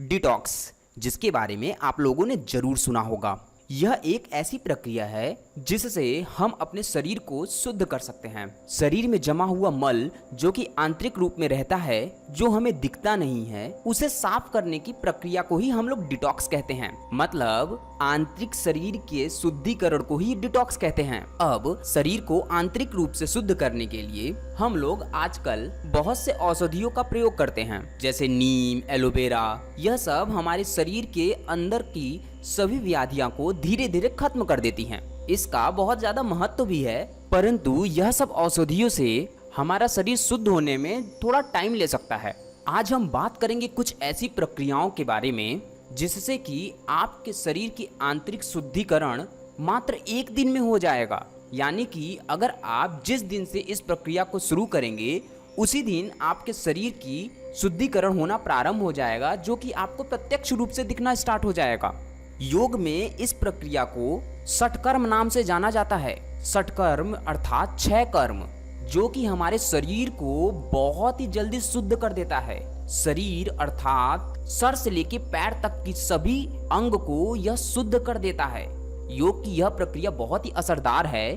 Detox, जिसके बारे में आप लोगों ने जरूर सुना होगा। यह एक ऐसी प्रक्रिया है जिससे हम अपने शरीर को शुद्ध कर सकते हैं। शरीर में जमा हुआ मल जो कि आंतरिक रूप में रहता है, जो हमें दिखता नहीं है, उसे साफ करने की प्रक्रिया को ही हम लोग डिटॉक्स कहते हैं। मतलब आंतरिक शरीर के शुद्धिकरण को ही डिटॉक्स कहते हैं। अब शरीर को आंतरिक रूप से शुद्ध करने के लिए हम लोग आजकल बहुत से औषधियों का प्रयोग करते हैं, जैसे नीम, एलोवेरा। यह सब हमारे शरीर के अंदर की सभी व्याधियां को धीरे धीरे खत्म कर देती हैं। इसका बहुत ज्यादा महत्व भी है, परंतु यह सब औषधियों से हमारा शरीर शुद्ध होने में थोड़ा टाइम ले सकता है। आज हम बात करेंगे कुछ ऐसी प्रक्रियाओं के बारे में जिससे कि आपके शरीर की आंतरिक शुद्धिकरण मात्र एक दिन में हो जाएगा। यानी कि अगर आप जिस दिन से इस प्रक्रिया को शुरू करेंगे उसी दिन आपके शरीर की शुद्धिकरण होना प्रारंभ हो जाएगा, जो कि आपको प्रत्यक्ष रूप से दिखना स्टार्ट हो जाएगा। योग में इस प्रक्रिया को षटकर्म नाम से जाना जाता है। षटकर्म अर्थात 6 कर्म, जो कि हमारे शरीर को बहुत ही जल्दी शुद्ध कर देता है। शरीर अर्थात सर से लेके पैर तक की सभी अंग को यह शुद्ध कर देता है। योग की यह प्रक्रिया बहुत ही असरदार है,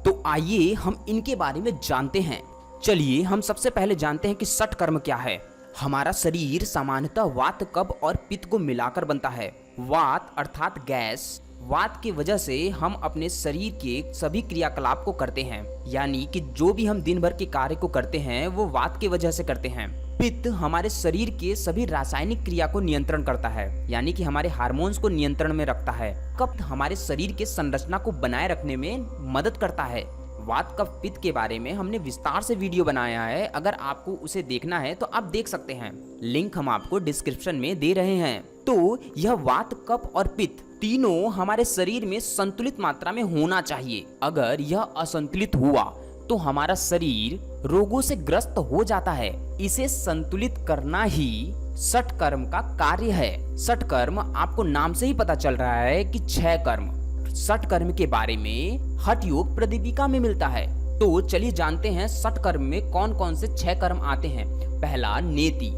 तो आइए हम इनके बारे में जानते हैं। चलिए हम सबसे पहले जानते हैं कि षटकर्म क्या है। हमारा शरीर सामान्यतः वात, कफ और पित्त को मिलाकर बनता है। वात अर्थात गैस, वात की वजह से हम अपने शरीर के सभी क्रियाकलाप को करते हैं, यानी कि जो भी हम दिन भर के कार्य को करते हैं वो वात की वजह से करते हैं। पित्त हमारे शरीर के सभी रासायनिक क्रिया को नियंत्रण करता है, यानी कि हमारे हार्मोन्स को नियंत्रण में रखता है। कफ हमारे शरीर के संरचना को बनाए रखने में मदद करता है। वात, कफ, पित्त के बारे में हमने विस्तार से वीडियो बनाया है, अगर आपको उसे देखना है तो आप देख सकते हैं। लिंक हम आपको डिस्क्रिप्शन में दे रहे हैं। तो यह वात, कफ और पित्त तीनों हमारे शरीर में संतुलित मात्रा में होना चाहिए। अगर यह असंतुलित हुआ तो हमारा शरीर रोगों से ग्रस्त हो जाता है। इसे संतुलित करना ही षटकर्म का कार्य है। षटकर्म आपको नाम से ही पता चल रहा है कि 6 कर्म। षटकर्म के बारे में हठ योग प्रदीपिका में मिलता है। तो चलिए जानते हैं षटकर्म में कौन कौन से 6 कर्म आते हैं। पहला नेति,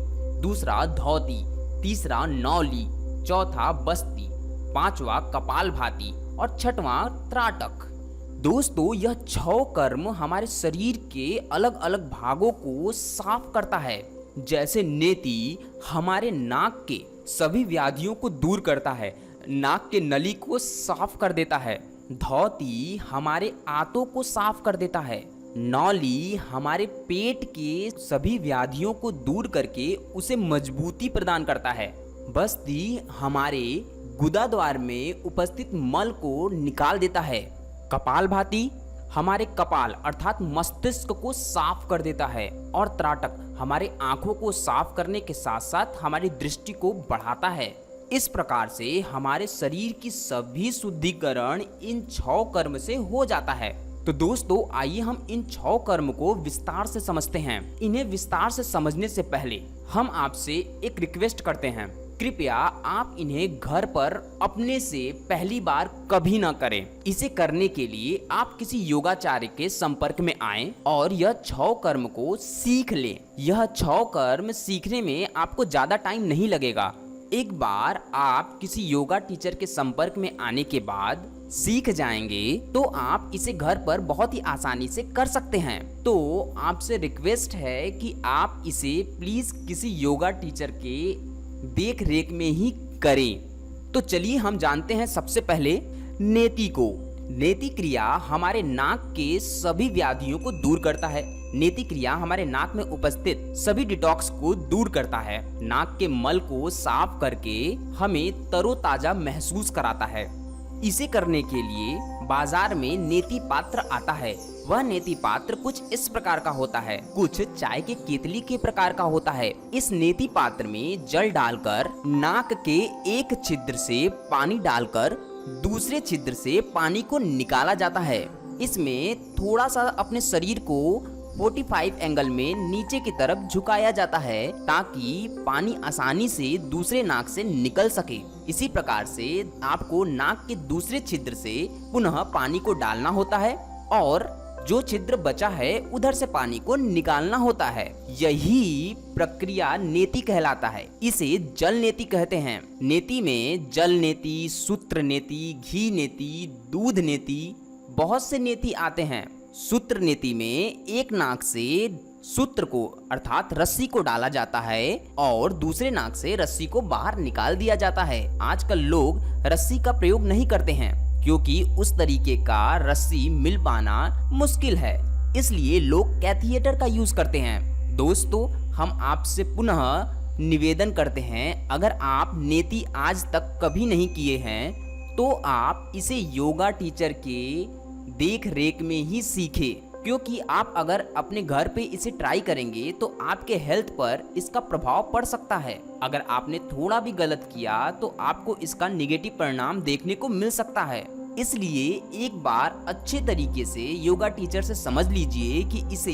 दूसरा धौति, तीसरा नौली, चौथा बस्ती, पांचवा कपालभाति और छठवां त्राटक। दोस्तों यह 6 कर्म हमारे शरीर के अलग अलग भागों को साफ करता है। जैसे नेति हमारे नाक के सभी व्याधियों को दूर करता है, नाक के नली को साफ कर देता है। धौती हमारे आंतों को साफ कर देता है। नौली हमारे पेट के सभी व्याधियों को दूर करके उसे मजबूती प्रदान करता है। बस्ती हमारे गुदा द्वार में उपस्थित मल को निकाल देता है। कपालभाति हमारे कपाल अर्थात मस्तिष्क को साफ कर देता है। और त्राटक हमारे आंखों को साफ करने के साथ साथ हमारी दृष्टि को बढ़ाता है। इस प्रकार से हमारे शरीर की सभी शुद्धिकरण इन 6 कर्म से हो जाता है। तो दोस्तों आइए हम इन 6 कर्म को विस्तार से समझते हैं। इन्हें विस्तार से समझने से पहले हम आपसे एक रिक्वेस्ट करते हैं, कृपया आप इन्हें घर पर अपने से पहली बार कभी ना करें। इसे करने के लिए आप किसी योगाचार्य के संपर्क में आएं और यह 6 कर्म को सीख लें। यह 6 कर्म सीखने में आपको ज्यादा टाइम नहीं लगेगा। एक बार आप किसी योगा टीचर के संपर्क में आने के बाद सीख जाएंगे तो आप इसे घर पर बहुत ही आसानी से कर सकते हैं। तो आपसे रिक्वेस्ट है कि आप इसे प्लीज किसी योगा टीचर के देख रेख में ही करें। तो चलिए हम जानते हैं सबसे पहले नेति को। नेति क्रिया हमारे नाक के सभी व्याधियों को दूर करता है। नेति क्रिया हमारे नाक में उपस्थित सभी डिटॉक्स को दूर करता है। नाक के मल को साफ करके हमें तरोताजा महसूस कराता है। इसे करने के लिए बाजार में नेति पात्र आता है। वह नेति पात्र कुछ इस प्रकार का होता है, कुछ चाय के केतली के प्रकार का होता है। इस नेति पात्र में जल डालकर नाक के एक छिद्र से पानी डालकर दूसरे छिद्र से पानी को निकाला जाता है। इसमें थोड़ा सा अपने शरीर को 45 एंगल में नीचे की तरफ झुकाया जाता है ताकि पानी आसानी से दूसरे नाक से निकल सके। इसी प्रकार से आपको नाक के दूसरे छिद्र से पुनः पानी को डालना होता है और जो छिद्र बचा है उधर से पानी को निकालना होता है। यही प्रक्रिया नेति कहलाता है। इसे जल नेति कहते हैं। नेति में जल नेति, सूत्र नेति, घी नेति, दूध नेति, बहुत से नेति आते हैं। सूत्र नेति में एक नाक से सूत्र को अर्थात रस्सी को डाला जाता है और दूसरे नाक से रस्सी को बाहर निकाल दिया जाता है। आजकल लोग रस्सी का प्रयोग नहीं करते हैं क्योंकि उस तरीके का रस्सी मिल पाना मुश्किल है, इसलिए लोग कैथिएटर का यूज करते हैं। दोस्तों, हम आपसे पुनः निवेदन करते हैं, अगर आप नेति आज तक कभी नहीं किए हैं तो आप इसे योगा टीचर के देख रेख में ही सीखें, क्योंकि आप अगर अपने घर पे इसे ट्राई करेंगे तो आपके हेल्थ पर इसका प्रभाव पड़ सकता है। अगर आपने थोड़ा भी गलत किया तो आपको इसका नेगेटिव परिणाम देखने को मिल सकता है। इसलिए एक बार अच्छे तरीके से योगा टीचर से समझ लीजिए कि इसे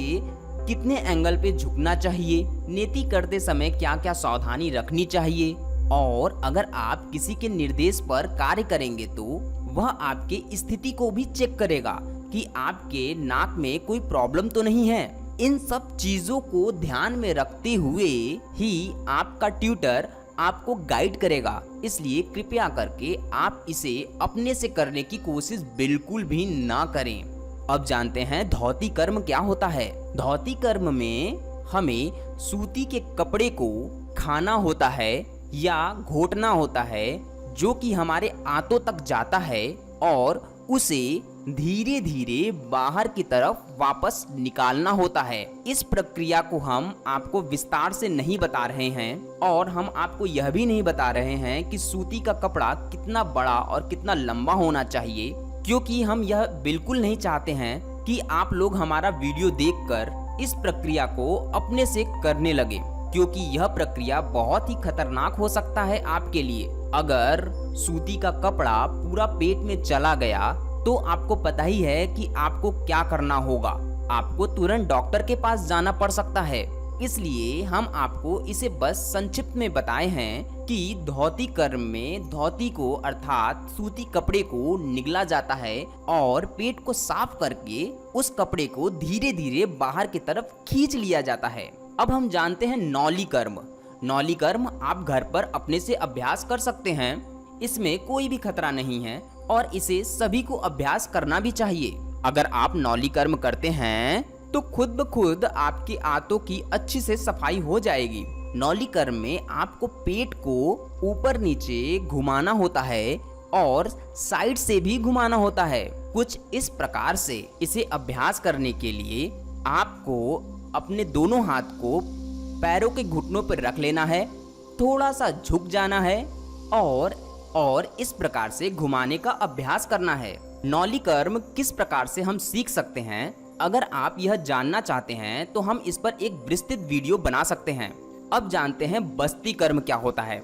कितने एंगल पे झुकना चाहिए, नेति करते समय क्या क्या सावधानी रखनी चाहिए, और अगर आप किसी के निर्देश पर कार्य करेंगे तो वह आपके स्थिति को भी चेक करेगा कि आपके नाक में कोई प्रॉब्लम तो नहीं है। इन सब चीजों को ध्यान में रखते हुए ही आपका ट्यूटर आपको गाइड करेगा। इसलिए कृपया करके आप इसे अपने से करने की कोशिश बिल्कुल भी ना करें। अब जानते हैं धौती कर्म क्या होता है। धौती कर्म में हमें सूती के कपड़े को खाना होता है या घोटना होता है, जो कि हमारे आंतों तक जाता है और उसे धीरे धीरे बाहर की तरफ वापस निकालना होता है। इस प्रक्रिया को हम आपको विस्तार से नहीं बता रहे हैं और हम आपको यह भी नहीं बता रहे हैं कि सूती का कपड़ा कितना बड़ा और कितना लंबा होना चाहिए, क्योंकि हम यह बिल्कुल नहीं चाहते हैं कि आप लोग हमारा वीडियो देखकर इस प्रक्रिया को अपने से करने लगे, क्योंकि यह प्रक्रिया बहुत ही खतरनाक हो सकता है आपके लिए। अगर सूती का कपड़ा पूरा पेट में चला गया तो आपको पता ही है कि आपको क्या करना होगा। आपको तुरंत डॉक्टर के पास जाना पड़ सकता है। इसलिए हम आपको इसे बस संक्षिप्त में बताए हैं कि धौती कर्म में धौती को अर्थात सूती कपड़े को निगला जाता है और पेट को साफ करके उस कपड़े को धीरे धीरे बाहर की तरफ खींच लिया जाता है। अब हम जानते हैं नौली कर्म। नौली कर्म आप घर पर अपने से अभ्यास कर सकते हैं। इसमें कोई भी खतरा नहीं है और इसे सभी को अभ्यास करना भी चाहिए। अगर आप नौली कर्म करते हैं तो खुद ब खुद आपके आंतों की अच्छी से सफाई हो जाएगी। नौली कर्म में आपको पेट को ऊपर नीचे घुमाना होता है और साइड से भी घुमाना होता है। कुछ इस प्रकार से इसे अभ्यास करने के लिए आपको अपने दोनों हाथ को पैरों के घुटनों पर रख लेना है, थोड़ा सा झुक जाना है और इस प्रकार से घुमाने का अभ्यास करना है। नौली कर्म किस प्रकार से हम सीख सकते हैं, अगर आप यह जानना चाहते हैं तो हम इस पर एक विस्तृत वीडियो बना सकते हैं। अब जानते हैं बस्ती कर्म क्या होता है।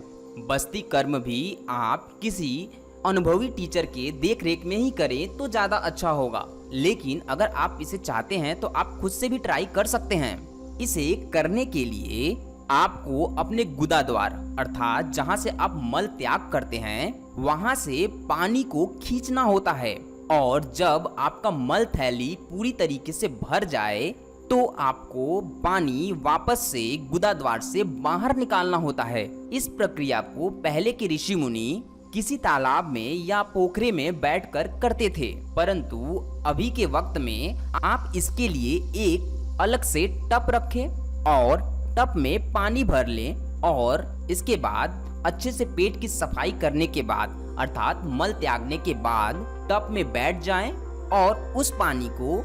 बस्ती कर्म भी आप किसी अनुभवी टीचर के देख रेख में ही करें तो ज्यादा अच्छा होगा, लेकिन अगर आप इसे चाहते हैं तो आप खुद से भी ट्राई कर सकते हैं। इसे करने के लिए आपको अपने गुदा द्वार अर्थात जहां से आप मल त्याग करते हैं वहां से पानी को खींचना होता है, और जब आपका मल थैली पूरी तरीके से भर जाए तो आपको पानी वापस से गुदा द्वार से बाहर निकालना होता है। इस प्रक्रिया को पहले के ऋषि मुनि किसी तालाब में या पोखरे में बैठकर करते थे, परंतु अभी के वक्त में आप इसके लिए एक अलग से टब रखें और टब में पानी भर लें और इसके बाद अच्छे से पेट की सफाई करने के बाद अर्थात मल त्यागने के बाद टब में बैठ जाएं और उस पानी को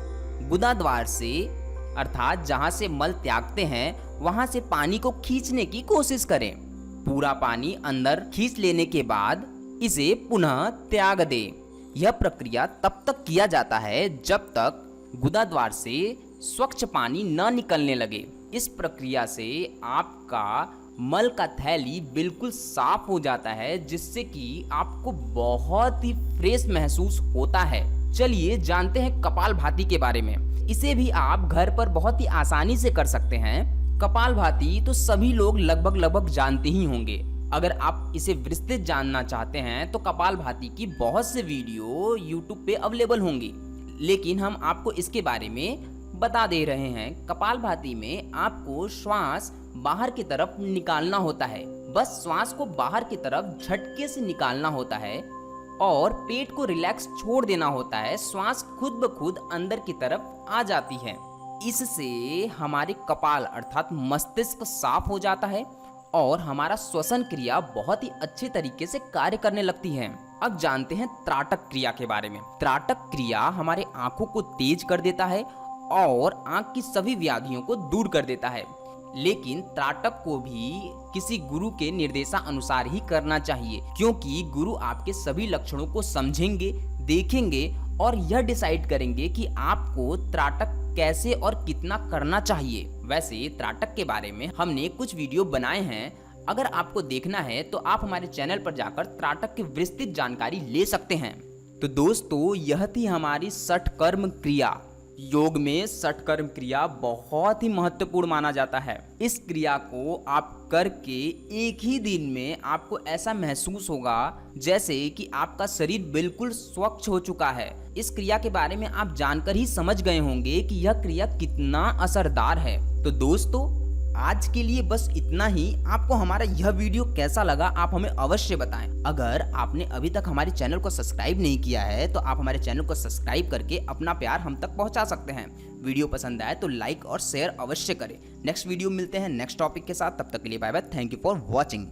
गुदा द्वार से अर्थात जहां से मल त्यागते हैं वहां से पानी को खींचने की कोशिश करें। पूरा पानी अंदर खींच लेने के बाद इसे पुनः त्याग दें। यह प्रक्रिया तब तक किया जाता है जब तक गुदा द्वार से स्वच्छ पानी न निकलने लगे। इस प्रक्रिया से आपका मल का थैली बिल्कुल साफ हो जाता है, जिससे कि आपको बहुत ही फ्रेश महसूस होता है। चलिए जानते हैं कपालभाति के बारे में। इसे भी आप घर पर बहुत ही आसानी से कर सकते हैं। कपालभाति तो सभी लोग लगभग जानते ही होंगे। अगर आप इसे विस्तृत जानना चाहते हैं तो कपालभाति की बहुत से वीडियो YouTube पे अवेलेबल होंगी, लेकिन हम आपको इसके बारे में बता दे रहे हैं। कपालभाति में आपको श्वास बाहर की तरफ निकालना होता है। बस श्वास को बाहर की तरफ झटके से निकालना होता है और पेट को रिलैक्स छोड़ देना होता है। श्वास खुद ब खुद अंदर की तरफ आ जाती है। इससे हमारे कपाल अर्थात मस्तिष्क साफ हो जाता है और हमारा श्वसन क्रिया बहुत ही अच्छे तरीके से कार्य करने लगती है। अब जानते हैं त्राटक क्रिया के बारे में। त्राटक क्रिया हमारे आंखों को तेज कर देता है और आंख की सभी व्याधियों को दूर कर देता है। लेकिन त्राटक को भी किसी गुरु के निर्देशानुसार ही करना चाहिए, क्योंकि गुरु आपके सभी लक्षणों को समझेंगे, देखेंगे और यह डिसाइड करेंगे कि आपको त्राटक कैसे और कितना करना चाहिए। वैसे त्राटक के बारे में हमने कुछ वीडियो बनाए हैं, अगर आपको देखना है तो आप हमारे चैनल पर जाकर त्राटक की विस्तृत जानकारी ले सकते हैं। तो दोस्तों, यह थी हमारी षटकर्म क्रिया। योग में षटकर्म क्रिया बहुत ही महत्वपूर्ण माना जाता है। इस क्रिया को आप करके एक ही दिन में आपको ऐसा महसूस होगा जैसे कि आपका शरीर बिल्कुल स्वच्छ हो चुका है। इस क्रिया के बारे में आप जानकर ही समझ गए होंगे कि यह क्रिया कितना असरदार है। तो दोस्तों, आज के लिए बस इतना ही। आपको हमारा यह वीडियो कैसा लगा आप हमें अवश्य बताएं। अगर आपने अभी तक हमारे चैनल को सब्सक्राइब नहीं किया है तो आप हमारे चैनल को सब्सक्राइब करके अपना प्यार हम तक पहुंचा सकते हैं। वीडियो पसंद आए तो लाइक और शेयर अवश्य करें। नेक्स्ट वीडियो मिलते हैं नेक्स्ट टॉपिक के साथ। तब तक के लिए bye bye. Thank you for watching.